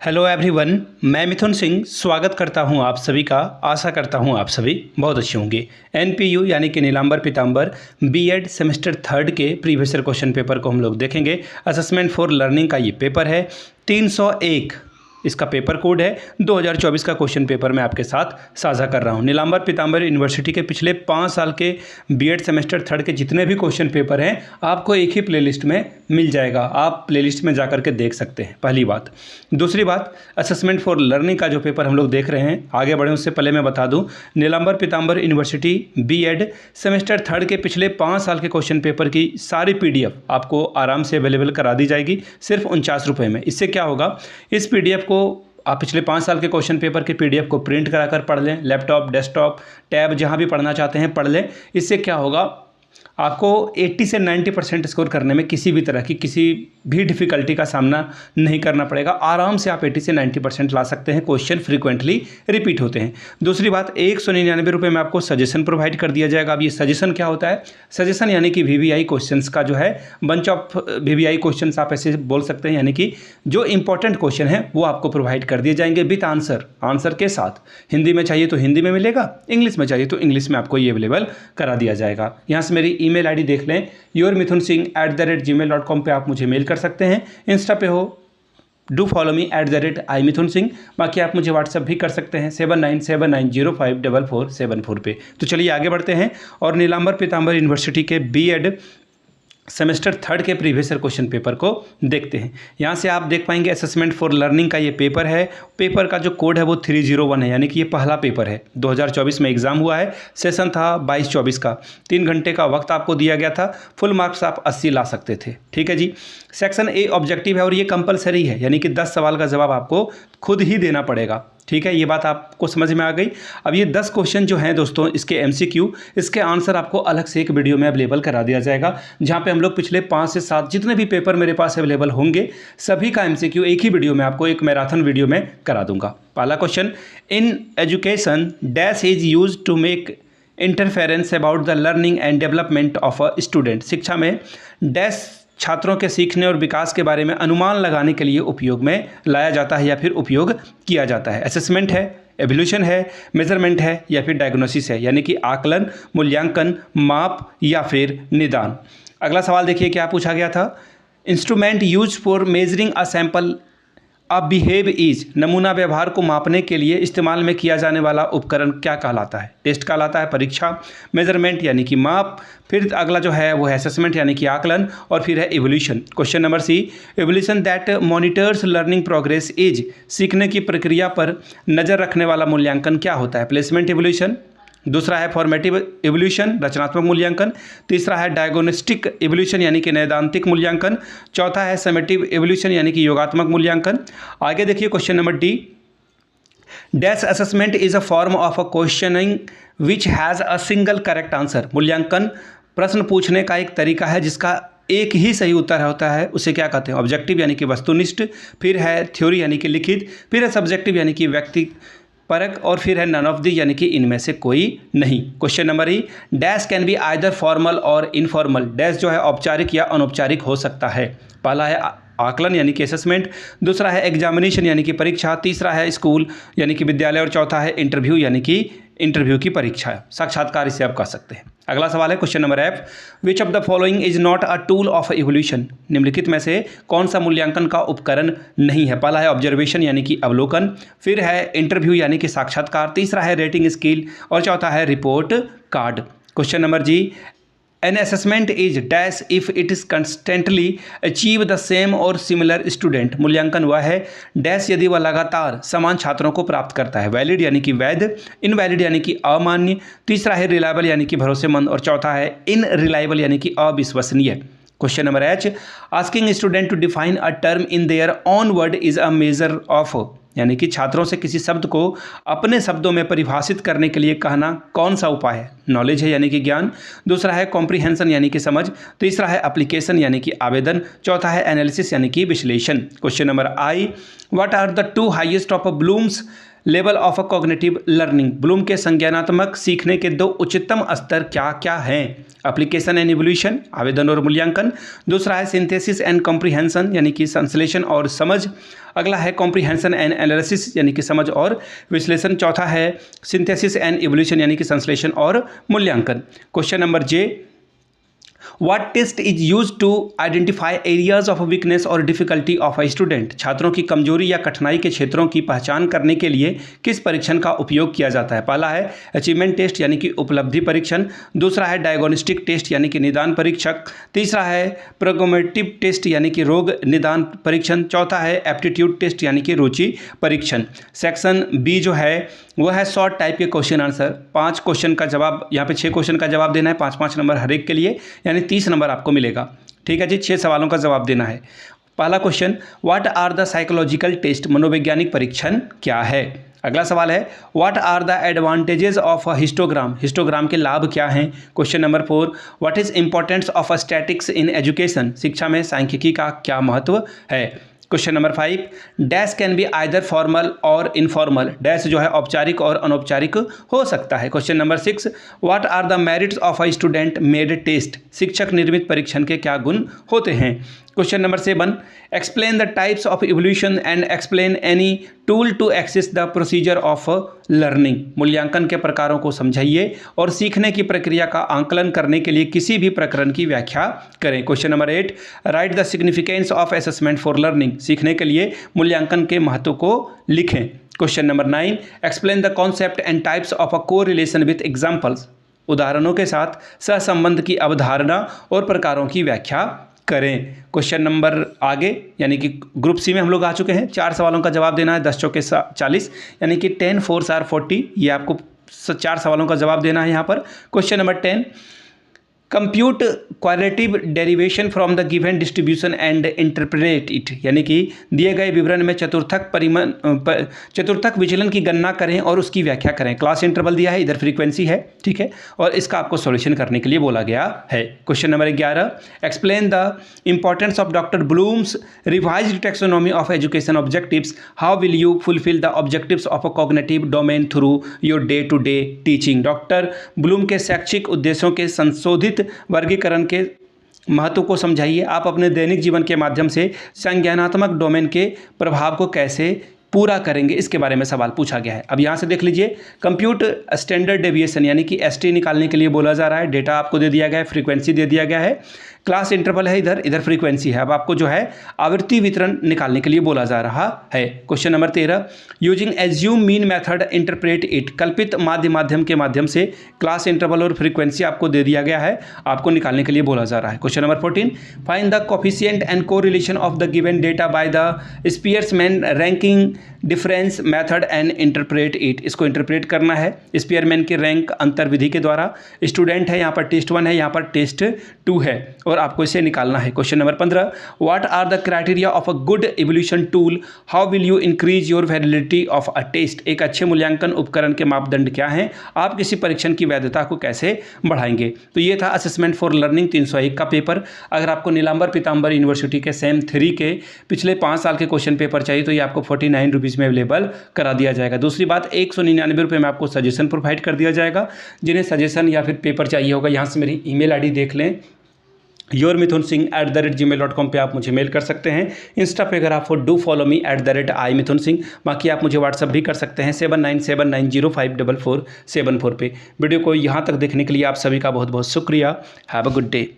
Hello everyone, मैं मिथुन सिंह स्वागत करता हूं आप सभी का। आशा करता हूं आप सभी बहुत अच्छे होंगे। एनपीयू यानी कि नीलांबर पीतांबर बीएड सेमेस्टर थर्ड के प्रीवियस ईयर क्वेश्चन पेपर को हम लोग देखेंगे। असेसमेंट फॉर लर्निंग का ये पेपर है। 301 इसका पेपर कोड है। 2024 का क्वेश्चन पेपर मैं आपके साथ साझा कर रहा हूँ। नीलांबर पीतांबर यूनिवर्सिटी के पिछले 5 साल के बीएड सेमेस्टर थर्ड के जितने भी क्वेश्चन पेपर हैं आपको एक ही प्लेलिस्ट में मिल जाएगा। आप प्लेलिस्ट में जा करके देख सकते हैं, पहली बात। दूसरी बात, असेसमेंट फॉर लर्निंग का जो पेपर हम लोग देख रहे हैं, आगे बढ़ें उससे पहले मैं बता दूं, Nilamber Pitamber university BEd semester third के पिछले 5 साल के क्वेश्चन पेपर की सारी पीडीएफ आपको आराम से अवेलेबल करा दी जाएगी सिर्फ 49 रुपये में। इससे क्या होगा, इस पीडीएफ को आप पिछले 5 साल के क्वेश्चन पेपर के पीडीएफ को प्रिंट कराकर पढ़ लें, लैपटॉप, डेस्कटॉप, टैब जहां भी पढ़ना चाहते हैं पढ़ लें। इससे क्या होगा, आपको 80 से 90% स्कोर करने में किसी भी तरह की किसी भी डिफ़िकल्टी का सामना नहीं करना पड़ेगा। आराम से आप 80 से 90% ला सकते हैं। क्वेश्चन फ्रीक्वेंटली रिपीट होते हैं। दूसरी बात, 199 रुपये में आपको सजेशन प्रोवाइड कर दिया जाएगा। अब ये सजेशन क्या होता है? सजेशन यानी कि वीवीआई क्वेश्चंस का जो है बंच ऑफ वीवीआई क्वेश्चंस आप ऐसे बोल सकते हैं, यानी कि जो इंपॉर्टेंट क्वेश्चन है वो आपको प्रोवाइड कर दिए जाएंगे विथ आंसर के साथ। हिंदी में चाहिए तो हिंदी में मिलेगा, इंग्लिश में चाहिए तो इंग्लिश में आपको ये अवेलेबल करा दिया जाएगा। यहाँ से मेरी ईमेल आईडी देख लें, yourmithunSingh@gmail.com पे आप मुझे मेल कर सकते हैं। इंस्टा पे हो डू फॉलो मी @iMithunSingh। बाकी आप मुझे व्हाट्सअप भी कर सकते हैं 7979054474 पे। तो चलिए आगे बढ़ते हैं और नीलांबर पीतांबर यूनिवर्सिटी के बीएड सेमेस्टर थर्ड के प्रीवियस ईयर क्वेश्चन पेपर को देखते हैं। यहाँ से आप देख पाएंगे असेसमेंट फॉर लर्निंग का ये पेपर है। पेपर का जो कोड है वो 301 है, यानी कि ये पहला पेपर है। 2024 में एग्जाम हुआ है। सेशन था 22-24 का। 3 घंटे का वक्त आपको दिया गया था। फुल मार्क्स आप 80 ला सकते थे। ठीक है जी। सेक्शन ए ऑब्जेक्टिव है और ये कंपलसरी है, यानी कि 10 सवाल का जवाब आपको खुद ही देना पड़ेगा। ठीक है, ये बात आपको समझ में आ गई। अब ये 10 क्वेश्चन जो हैं दोस्तों, इसके एमसीक्यू, इसके आंसर आपको अलग से एक वीडियो में अवेलेबल करा दिया जाएगा, जहां पे हम लोग पिछले 5 से 7 जितने भी पेपर मेरे पास अवेलेबल होंगे सभी का एमसीक्यू एक ही वीडियो में आपको एक मैराथन वीडियो में करा दूंगा। पहला question, in education dash is use to make interference about the learning and development of a student. शिक्षा में डैश छात्रों के सीखने और विकास के बारे में अनुमान लगाने के लिए उपयोग में लाया जाता है या फिर उपयोग किया जाता है। असेसमेंट है, एवोल्यूशन है, मेजरमेंट है या फिर डायग्नोसिस है, यानी कि आकलन, मूल्यांकन, माप या फिर निदान। अगला सवाल देखिए क्या पूछा गया था। Instrument use for measuring a sample अब बिहेव इज, नमूना व्यवहार को मापने के लिए इस्तेमाल में किया जाने वाला उपकरण क्या कहलाता है? टेस्ट कहलाता है, परीक्षा, मेजरमेंट यानी कि माप, फिर अगला जो है वो है असेसमेंट यानी कि आकलन, और फिर है evolution. Question number C, evolution that monitors learning progress is, सीखने की प्रक्रिया पर नज़र रखने वाला मूल्यांकन क्या होता है? Placement evolution. दूसरा है फॉर्मेटिव इवोल्यूशन, रचनात्मक मूल्यांकन। तीसरा है डायग्नोस्टिक इवोल्यूशन यानी कि नैदांतिक मूल्यांकन। चौथा है समेटिव इवोल्यूशन यानी कि योगात्मक मूल्यांकन। आगे देखिए question number D, dash assessment is a form of a questioning which has a single correct answer. मूल्यांकन प्रश्न पूछने का एक तरीका है जिसका एक ही सही उत्तर होता है, उसे क्या कहते हैं? ऑब्जेक्टिव यानी कि वस्तुनिष्ठ, फिर है थ्योरी यानी कि लिखित, फिर है सब्जेक्टिव यानी कि व्यक्ति परक, और फिर है नन ऑफ दी यानी कि इनमें से कोई नहीं। Question number E, dash can be either formal or informal. Dash जो है औपचारिक या अनौपचारिक हो सकता है। पहला है आकलन यानी कि असेसमेंट, दूसरा है एग्जामिनेशन यानी कि परीक्षा, तीसरा है स्कूल यानी कि विद्यालय, और चौथा है इंटरव्यू यानी कि इंटरव्यू की परीक्षा, साक्षात्कार इसे आप कह सकते हैं। अगला सवाल है question number F, which of the following is not a tool of evolution. निम्नलिखित में से कौन सा मूल्यांकन का उपकरण नहीं है? पहला है ऑब्जर्वेशन यानी कि अवलोकन, फिर है इंटरव्यू यानी कि साक्षात्कार, तीसरा है रेटिंग स्केल, और चौथा है report card. Question number G, an assessment is dash if it is constantly achieve the same or similar student. मूल्यांकन वह है डैश यदि वह लगातार समान छात्रों को प्राप्त करता है। वैलिड यानी कि वैध, इनवैलिड यानी कि अमान्य, तीसरा है रिलायबल यानी कि भरोसेमंद, और चौथा है इनरिलायबल यानी कि अविश्वसनीय। Question number H, asking student to define a term in their own word is a measure of, यानी कि छात्रों से किसी शब्द को अपने शब्दों में परिभाषित करने के लिए कहना कौन सा उपाय है? नॉलेज है यानी कि ज्ञान, दूसरा है कॉम्प्रिहेंशन यानी कि समझ, तीसरा है एप्लीकेशन यानी कि आवेदन, चौथा है एनालिसिस यानी कि विश्लेषण। Question number I, what are the 2 highest of Bloom's level of a cognitive learning, Bloom के संज्ञानात्मक सीखने के 2 उच्चतम स्तर क्या क्या हैं? एप्लीकेशन एंड इवोल्यूशन, आवेदन और मूल्यांकन। दूसरा है सिंथेसिस एंड कॉम्प्रिहेंशन यानी कि संश्लेषण और समझ। अगला है कॉम्प्रिहेंशन एंड एनालिसिस यानी कि समझ और विश्लेषण। चौथा है सिंथेसिस एंड इवोल्यूशन यानी कि संश्लेषण और मूल्यांकन। Question number J, What test is used to identify areas of weakness or difficulty of a student? छात्रों की कमजोरी या कठिनाई के क्षेत्रों की पहचान करने के लिए किस परीक्षण का उपयोग किया जाता है? पहला है अचीवमेंट टेस्ट यानी कि उपलब्धि परीक्षण। दूसरा है डायग्नोस्टिक टेस्ट यानी कि निदान परीक्षक। तीसरा है प्रोग्नोस्टिक टेस्ट यानी कि रोग निदान परीक्षण। चौथा है एप्टीट्यूड टेस्ट यानी कि रुचि परीक्षण। सेक्शन बी जो है वह है शॉर्ट टाइप के क्वेश्चन आंसर। 5 क्वेश्चन का जवाब, यहाँ पे 6 क्वेश्चन का जवाब देना है, 5-5 नंबर हर एक के लिए, यानी 30 नंबर आपको मिलेगा। ठीक है जी, 6 सवालों का जवाब देना है। पहला question, what are the psychological test, मनोवैज्ञानिक परीक्षण क्या है? अगला सवाल है what are the advantages of a histogram, histogram के लाभ क्या हैं? Question number 4, what is importance of a statistics in education, शिक्षा में सांख्यिकी का क्या महत्व है? Question number 5, dash can be either formal or informal, dash जो है औपचारिक और अनौपचारिक हो सकता है। Question number 6, what are the merits of a student made test, शिक्षक निर्मित परीक्षण के क्या गुण होते हैं? Question number 7, explain the types of evaluation and explain any tool to assess the procedure of learning, मूल्यांकन के प्रकारों को समझाइए और सीखने की प्रक्रिया का आंकलन करने के लिए किसी भी प्रकरण की व्याख्या करें। Question number 8, right the significance of assessment for learning, सीखने के लिए मूल्यांकन के महत्व को लिखें। Question number 9, explain the concept and types of a correlation with examples, उदाहरणों के साथ सहसंबंध की अवधारणा और प्रकारों की व्याख्या करें। क्वेश्चन नंबर आगे यानी कि ग्रुप सी में हम लोग आ चुके हैं। 4 सवालों का जवाब देना है, 10 चौके 40 यानी कि 10 4 आर 40, ये आपको 4 सवालों का जवाब देना है यहाँ पर। Question number 10, compute qualitative derivation from the given distribution and interpret it, यानी कि दिए गए विवरण में चतुर्थक विचलन की गणना करें और उसकी व्याख्या करें। क्लास इंटरवल दिया है, इधर फ्रीक्वेंसी है, ठीक है, और इसका आपको सॉल्यूशन करने के लिए बोला गया है। Question number 11, explain the importance of doctor Bloom's revised taxonomy of education objectives, how will you fulfil the objectives of a cognitive domain through your day to day teaching, doctor Bloom के शैक्षिक उद्देश्यों के संशोधित वर्गीकरण के महत्व को समझाइए। आप अपने दैनिक जीवन के माध्यम से संज्ञानात्मक डोमेन के प्रभाव को कैसे पूरा करेंगे, इसके बारे में सवाल पूछा गया है। अब यहाँ से देख लीजिए, कंप्यूट स्टैंडर्ड डेविएशन यानी कि एसटी निकालने के लिए बोला जा रहा है। डेटा आपको दे दिया गया है, फ्रीक्वेंसी दे दिया गया है, क्लास इंटरवल है, इधर फ्रीक्वेंसी है। अब आपको जो है आवृत्ति वितरण निकालने के लिए बोला जा रहा है। Question number 13, using assume mean method interpret it, कल्पित माध्यम के माध्यम से क्लास इंटरवल और फ्रीक्वेंसी आपको दे दिया गया है, आपको निकालने के लिए बोला जा रहा है। Question number 14, find the coefficient and correlation of the given data by the Spearman ranking difference method and interpret it, इसको इंटरप्रेट करना है स्पीयरमैन के रैंक अंतर विधि के द्वारा। स्टूडेंट है, यहाँ पर टेस्ट 1 है, यहाँ पर टेस्ट 2 है और आपको इसे निकालना है। Question number 15, what are the criteria of a good evaluation tool, how will you increase your validity of a test, एक अच्छे मूल्यांकन उपकरण के मापदंड क्या हैं, आप किसी परीक्षण की वैधता को कैसे बढ़ाएंगे। तो ये था असेसमेंट फॉर लर्निंग 301 का पेपर। अगर आपको नीलांबर पीताम्बर यूनिवर्सिटी के सेम 3 के पिछले 5 साल के क्वेश्चन पेपर चाहिए तो ये आपको 49 रुपीज़ में अवेलेबल करा दिया जाएगा। दूसरी बात, 199 रुपये में आपको सजेशन प्रोवाइड कर दिया जाएगा। जिन्हें सजेशन या फिर पेपर चाहिए होगा, यहाँ से मेरी ईमेल आईडी देख लें, yourmithun@gmail.com पे आप मुझे मेल कर सकते हैं। इंस्टा पे अगर आप डू फॉलो मी @imithunsingh, बाकी आप मुझे व्हाट्सअप भी कर सकते हैं 7979054474 पे। वीडियो को यहाँ तक देखने के लिए आप सभी का बहुत बहुत शुक्रिया। Have a good day.